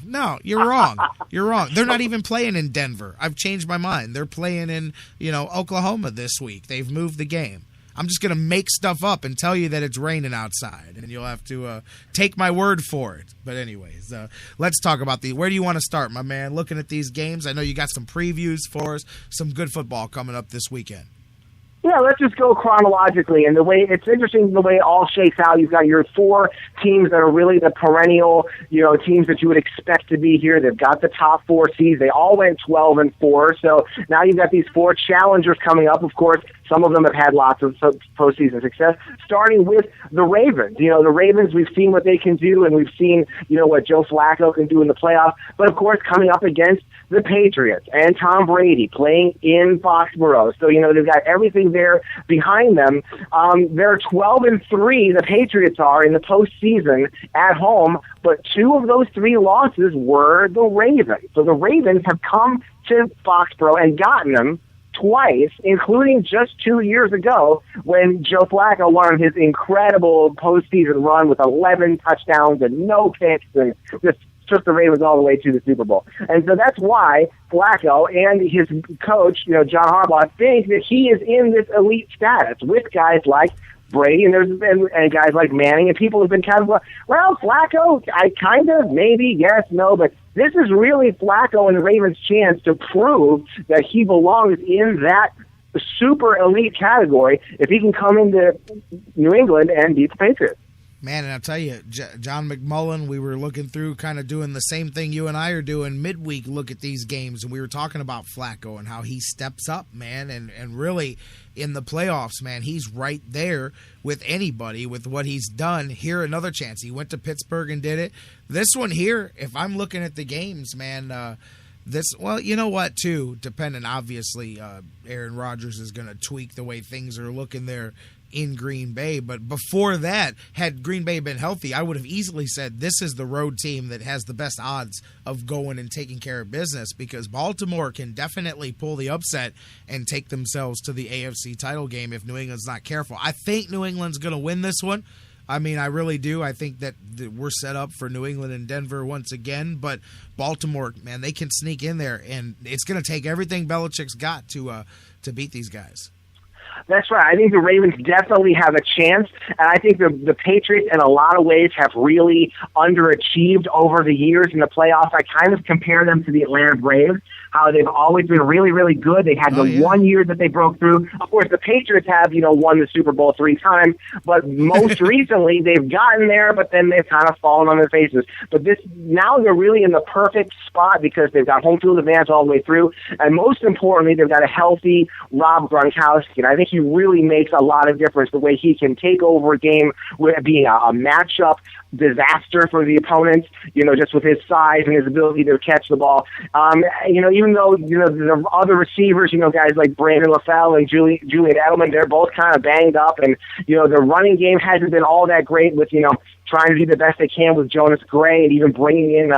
No, you're wrong. You're wrong. They're not even playing in Denver. I've changed my mind. They're playing in, Oklahoma this week. They've moved the game. I'm just going to make stuff up and tell you that it's raining outside, and you'll have to take my word for it. But anyways, let's talk about where do you want to start, my man? Looking at these games, I know you got some previews for us, some good football coming up this weekend. Yeah, let's just go chronologically. And the way it's interesting, the way it all shakes out. You've got your 4 teams that are really the perennial, teams that you would expect to be here. They've got the top 4 seeds. They all went 12-4. So now you've got these 4 challengers coming up. Of course, some of them have had lots of postseason success, starting with the Ravens. The Ravens, we've seen what they can do, and we've seen, what Joe Flacco can do in the playoffs. But, of course, coming up against the Patriots and Tom Brady playing in Foxborough. So, they've got everything there behind them. They're 12-3, the Patriots are, in the postseason at home, but 2 of those 3 losses were the Ravens. So the Ravens have come to Foxborough and gotten them twice, including just 2 years ago when Joe Flacco won his incredible postseason run with 11 touchdowns and no picks and just took the Ravens all the way to the Super Bowl. And so that's why Flacco and his coach, John Harbaugh, think that he is in this elite status with guys like Brady and guys like Manning, and people have been kind of, well, Flacco, I kind of, maybe, yes, no, but this is really Flacco and the Ravens' chance to prove that he belongs in that super elite category if he can come into New England and beat the Patriots. Man, and I'll tell you, John McMullen, we were looking through kind of doing the same thing you and I are doing midweek, look at these games, and we were talking about Flacco and how he steps up, man, and really in the playoffs, man, he's right there with anybody with what he's done. Here, another chance. He went to Pittsburgh and did it. This one here, if I'm looking at the games, man, well, you know what, too, depending, obviously, Aaron Rodgers is going to tweak the way things are looking there in Green Bay, but before that, had Green Bay been healthy, I would have easily said this is the road team that has the best odds of going and taking care of business, because Baltimore can definitely pull the upset and take themselves to the AFC title game if New England's not careful. I think New England's going to win this one. I mean, I really do. I think that we're set up for New England and Denver once again, but Baltimore, man, they can sneak in there, and it's going to take everything Belichick's got to beat these guys. That's right. I think the Ravens definitely have a chance, and I think the Patriots in a lot of ways have really underachieved over the years in the playoffs. I kind of compare them to the Atlanta Braves, how they've always been really, really good. They had the 1 year that they broke through. Of course, the Patriots have, won the Super Bowl 3 times, but most recently they've gotten there, but then they've kind of fallen on their faces. But now they're really in the perfect spot because they've got home field advantage all the way through, and most importantly, they've got a healthy Rob Gronkowski, and I think he really makes a lot of difference the way he can take over a game with being a matchup disaster for the opponents, just with his size and his ability to catch the ball. Even though, the other receivers, guys like Brandon LaFell and Julian Edelman, they're both kind of banged up, and, the running game hasn't been all that great with, trying to do the best they can with Jonas Gray and even bringing in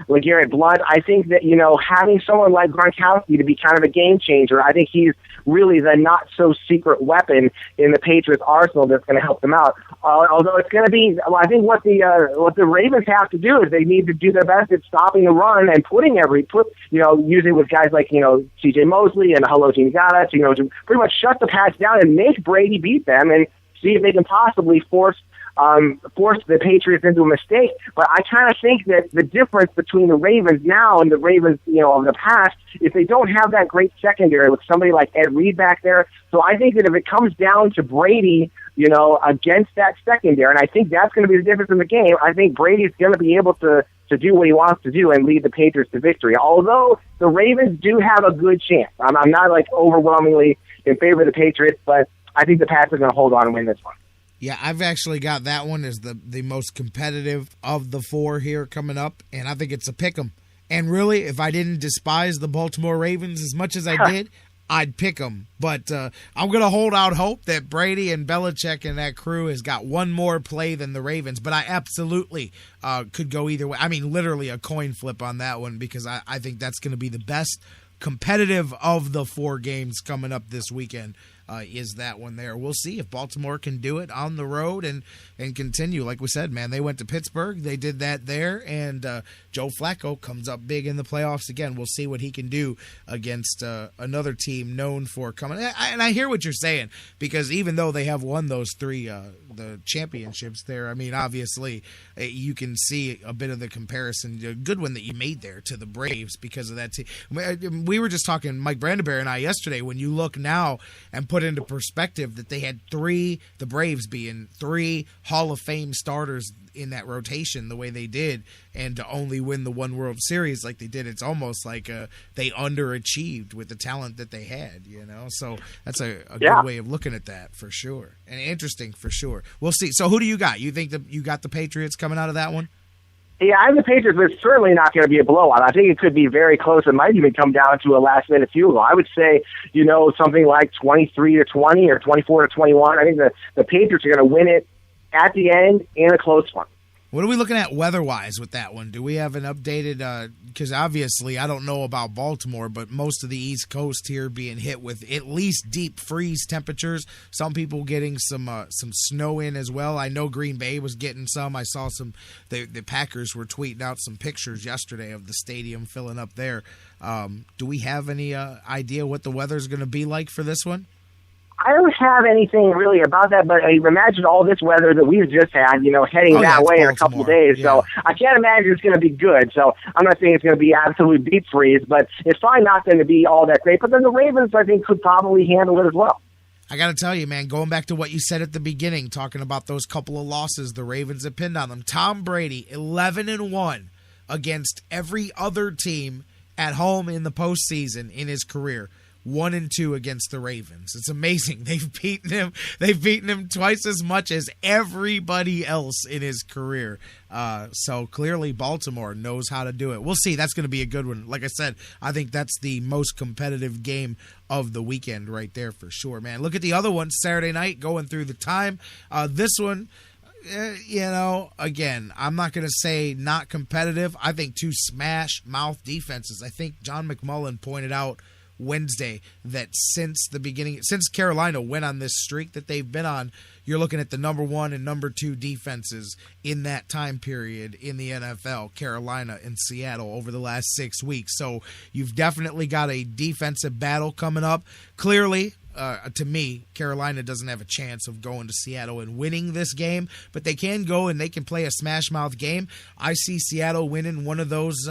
LeGarrette Blount. I think that, having someone like Gronkowski to be kind of a game changer, I think he's really the not-so-secret weapon in the Patriots' arsenal that's going to help them out. Although it's going to be, I think what the Ravens have to do is they need to do their best at stopping the run and using with guys like, C.J. Mosley and Haloti Ngata to pretty much shut the Pats down and make Brady beat them and see if they can possibly force the Patriots into a mistake. But I kind of think that the difference between the Ravens now and the Ravens, of the past, is they don't have that great secondary with somebody like Ed Reed back there. So I think that if it comes down to Brady, against that secondary, and I think that's going to be the difference in the game, I think Brady's going to be able to do what he wants to do and lead the Patriots to victory. Although the Ravens do have a good chance. I'm not overwhelmingly in favor of the Patriots, but I think the Pats are going to hold on and win this one. Yeah, I've actually got that one as the most competitive of the 4 here coming up, and I think it's a pick 'em. And really, if I didn't despise the Baltimore Ravens as much as I did, I'd pick them. But I'm going to hold out hope that Brady and Belichick and that crew has got one more play than the Ravens. But I absolutely could go either way. I mean, literally a coin flip on that one, because I think that's going to be the best competitive of the 4 games coming up this weekend. is that one there. We'll see if Baltimore can do it on the road and continue. Like we said, man, they went to Pittsburgh. They did that there, and Joe Flacco comes up big in the playoffs again. We'll see what he can do against another team known for coming. And I hear what you're saying, because even though they have won those three the championships there, I mean, obviously you can see a bit of the comparison, a good one that you made there, to the Braves because of that team. We were just talking, Mike Brandenberry and I, yesterday, when you look now and put into perspective that they had the Braves being 3 Hall of Fame starters in that rotation the way they did, and to only win the one World Series like they did, it's almost like they underachieved with the talent that they had, so that's a good way of looking at that for sure, and interesting for sure. We'll see. So who do you got? You think that you got the Patriots coming out of that one? Yeah, I have the Patriots, but it's certainly not going to be a blowout. I think it could be very close. It might even come down to a last-minute field goal. I would say, something like 23-20 or 24-21. I think the Patriots are going to win it at the end in a close one. What are we looking at weather-wise with that one? Do we have an updated because obviously I don't know about Baltimore, but most of the East Coast here being hit with at least deep freeze temperatures. Some people getting some snow in as well. I know Green Bay was getting some. I saw the Packers were tweeting out some pictures yesterday of the stadium filling up there. Do we have any idea what the weather's going to be like for this one? I don't have anything really about that, but imagine all this weather that we've just had, heading that way in a couple of days. Yeah. So I can't imagine it's going to be good. So I'm not saying it's going to be absolute deep freeze, but it's probably not going to be all that great. But then the Ravens, I think, could probably handle it as well. I got to tell you, man, going back to what you said at the beginning, talking about those couple of losses the Ravens have pinned on them. Tom Brady, 11-1 against every other team at home in the postseason in his career. 1-2 against the Ravens. It's amazing. They've beaten him twice as much as everybody else in his career. So clearly Baltimore knows how to do it. We'll see. That's going to be a good one. Like I said, I think that's the most competitive game of the weekend right there for sure, man. Look at the other one, Saturday night, going through the time. This one, again, I'm not going to say not competitive. I think 2 smash-mouth defenses. I think John McMullen pointed out Wednesday that since Carolina went on this streak that they've been on, you're looking at the number 1 and number 2 defenses in that time period in the NFL, Carolina and Seattle, over the last 6 weeks. So you've definitely got a defensive battle coming up. Clearly, to me, Carolina doesn't have a chance of going to Seattle and winning this game, but they can go and they can play a smash-mouth game. I see Seattle winning one of those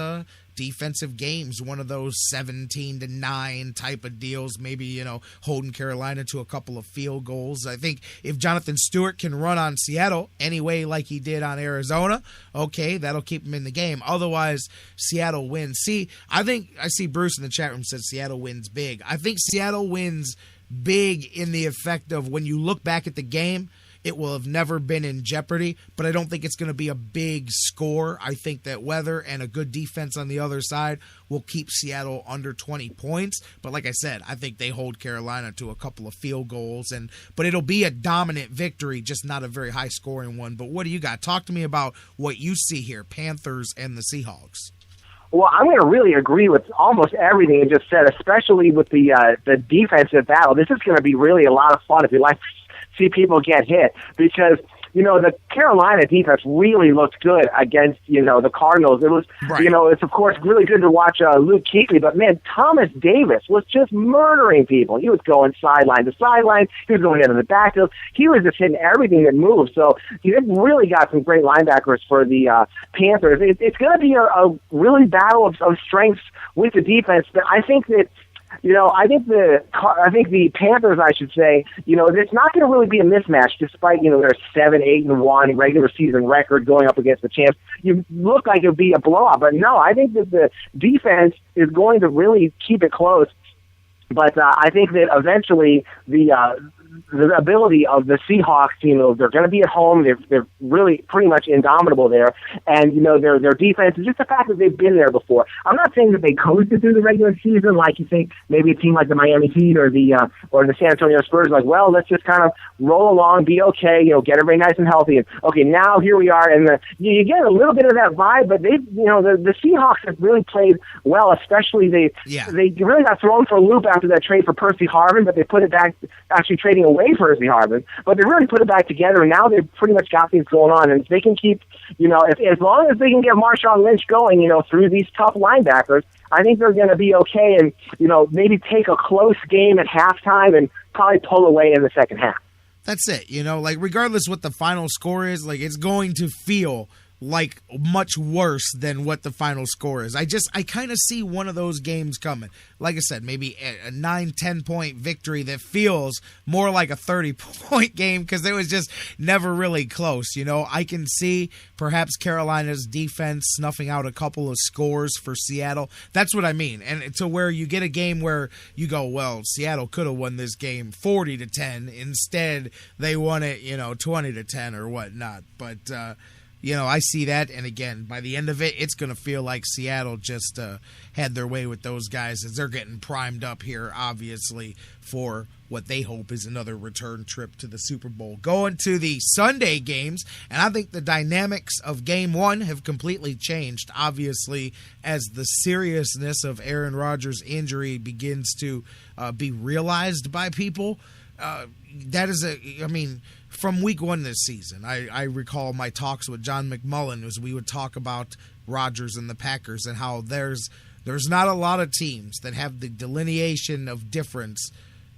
defensive games, one of those 17-9 type of deals, maybe, holding Carolina to a couple of field goals. I think if Jonathan Stewart can run on Seattle anyway like he did on Arizona, okay, that'll keep him in the game. Otherwise, Seattle wins. See, I see Bruce in the chat room says Seattle wins big. I think Seattle wins big in the effect of when you look back at the game, it will have never been in jeopardy, but I don't think it's going to be a big score. I think that weather and a good defense on the other side will keep Seattle under 20 points. But like I said, I think they hold Carolina to a couple of field goals, but it'll be a dominant victory, just not a very high-scoring one. But what do you got? Talk to me about what you see here, Panthers and the Seahawks. Well, I'm going to really agree with almost everything you just said, especially with the defensive battle. This is going to be really a lot of fun if you like to see people get hit, because the Carolina defense really looked good against, the Cardinals. It was, right. It's of course really good to watch Luke Kuechly, but man, Thomas Davis was just murdering people. He was going sideline to sideline. He was going into the backfield. He was just hitting everything that moved. So they've really got some great linebackers for the Panthers. It's going to be a really battle of strengths with the defense, but I think that I think the Panthers, I should say, it's not going to really be a mismatch, despite their 7-8-1 regular season record going up against the champs. You look like it would be a blowout, but no, I think that the defense is going to really keep it close. But I think that eventually the the ability of the Seahawks, they're going to be at home. They're really pretty much indomitable there. And, their defense is just the fact that they've been there before. I'm not saying that they coasted through the regular season like you think maybe a team like the Miami Heat or the San Antonio Spurs, like, well, let's just kind of roll along, be okay, get everybody nice and healthy. And, okay, now here we are. And you get a little bit of that vibe, but the Seahawks have really played well, especially they really got thrown for a loop after that trade for Percy Harvin, but they put it back, actually trading away Percy Harvin, but they really put it back together, and now they've pretty much got things going on. And if they can keep, as long as they can get Marshawn Lynch going, through these tough linebackers, I think they're going to be okay and, maybe take a close game at halftime and probably pull away in the second half. That's it. Regardless what the final score is, it's going to feel like much worse than what the final score is. I kind of see one of those games coming. Like I said, maybe a 9-10 point victory that feels more like a 30-point game because it was just never really close. I can see perhaps Carolina's defense snuffing out a couple of scores for Seattle. That's what I mean. And to where you get a game where you go, well, Seattle could have won this game 40-10. Instead, they won it, 20-10 or whatnot. But, I see that, and again, by the end of it, it's going to feel like Seattle just had their way with those guys as they're getting primed up here, obviously, for what they hope is another return trip to the Super Bowl. Going to the Sunday games, and I think the dynamics of Game 1 have completely changed, obviously, as the seriousness of Aaron Rodgers' injury begins to be realized by people. From week 1 this season, I recall my talks with John McMullen as we would talk about Rodgers and the Packers and how there's not a lot of teams that have the delineation of difference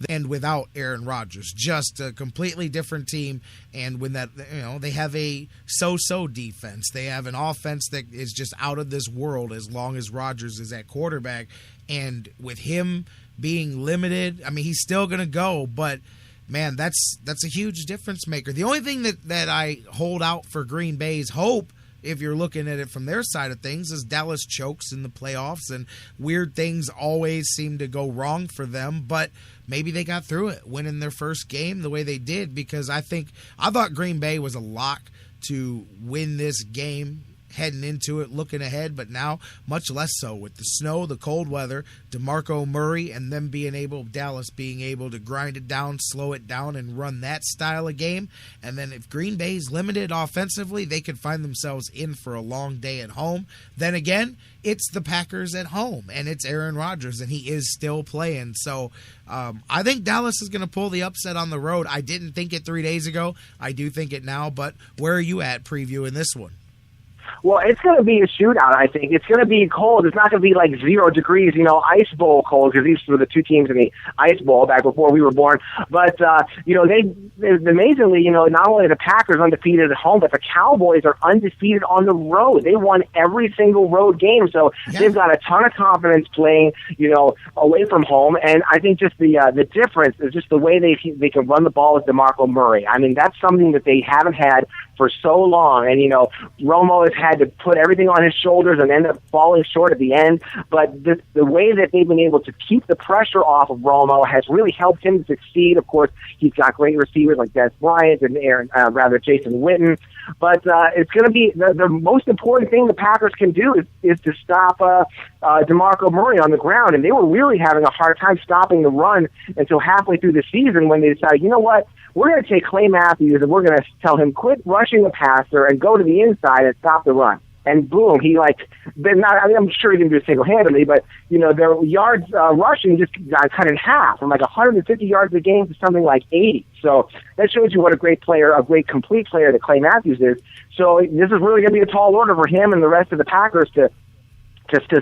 and without Aaron Rodgers, just a completely different team. And when that, they have a so-so defense, they have an offense that is just out of this world as long as Rodgers is at quarterback. And with him being limited, he's still going to go, but man, that's a huge difference maker. The only thing that I hold out for Green Bay's hope, if you're looking at it from their side of things, is Dallas chokes in the playoffs, and weird things always seem to go wrong for them, but maybe they got through it, winning their first game the way they did, because I thought Green Bay was a lock to win this game heading into it, looking ahead, but now much less so with the snow, the cold weather, DeMarco Murray, and them Dallas being able to grind it down, slow it down, and run that style of game. And then if Green Bay's limited offensively, they could find themselves in for a long day at home. Then again, it's the Packers at home, and it's Aaron Rodgers, and he is still playing. So I think Dallas is going to pull the upset on the road. I didn't think it 3 days ago. I do think it now, but where are you at previewing this one? Well, it's going to be a shootout, I think. It's going to be cold. It's not going to be like 0 degrees, ice bowl cold, because these were the two teams in the ice bowl back before we were born. But, they amazingly, not only the Packers undefeated at home, but the Cowboys are undefeated on the road. They won every single road game, so they've got a ton of confidence playing, away from home. And I think just the difference is just the way they can run the ball with DeMarco Murray. That's something that they haven't had for so long. And, Romo has had to put everything on his shoulders and end up falling short at the end. But the way that they've been able to keep the pressure off of Romo has really helped him to succeed. Of course, he's got great receivers like Des Bryant and Jason Witten. But it's going to be the most important thing the Packers can do is to stop DeMarco Murray on the ground. And they were really having a hard time stopping the run until halfway through the season when they decided, you know what, we're going to take Clay Matthews and we're going to tell him quit rushing the passer and go to the inside and stop the run. And boom, I'm sure he didn't do it single-handedly, but, their yards rushing just got cut in half from 150 yards a game to something like 80. So that shows you what a great player, a great complete player that Clay Matthews is. So this is really going to be a tall order for him and the rest of the Packers to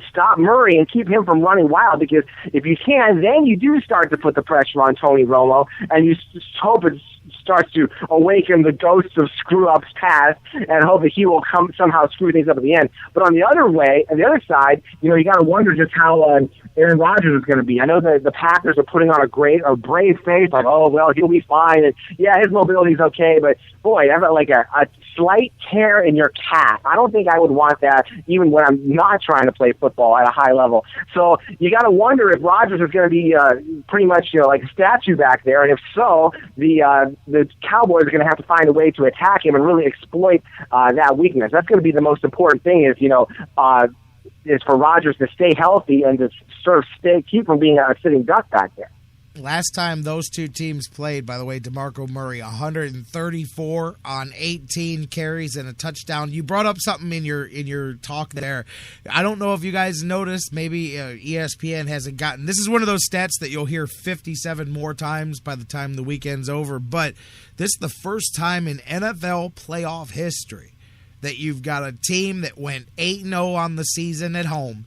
stop Murray and keep him from running wild, because if you can, then you do start to put the pressure on Tony Romo, and you just hope it's starts to awaken the ghosts of screw-ups past and hope that he will somehow screw things up at the end. But on the other side, you got to wonder just how Aaron Rodgers is going to be. I know that the Packers are putting on a brave face, like, oh, well, he'll be fine. And, yeah, his mobility is okay, but, boy, I've got like a slight tear in your calf. I don't think I would want that even when I'm not trying to play football at a high level. So you got to wonder if Rodgers is going to be pretty much like a statue back there, and if so, the Cowboys are going to have to find a way to attack him and really exploit that weakness. That's going to be the most important thing is for Rodgers to stay healthy and to sort of keep from being a sitting duck back there. Last time those two teams played, by the way, DeMarco Murray, 134 on 18 carries and a touchdown. You brought up something in your talk there. I don't know if you guys noticed. Maybe ESPN hasn't gotten. This is one of those stats that you'll hear 57 more times by the time the weekend's over. But this is the first time in NFL playoff history that you've got a team that went 8-0 on the season at home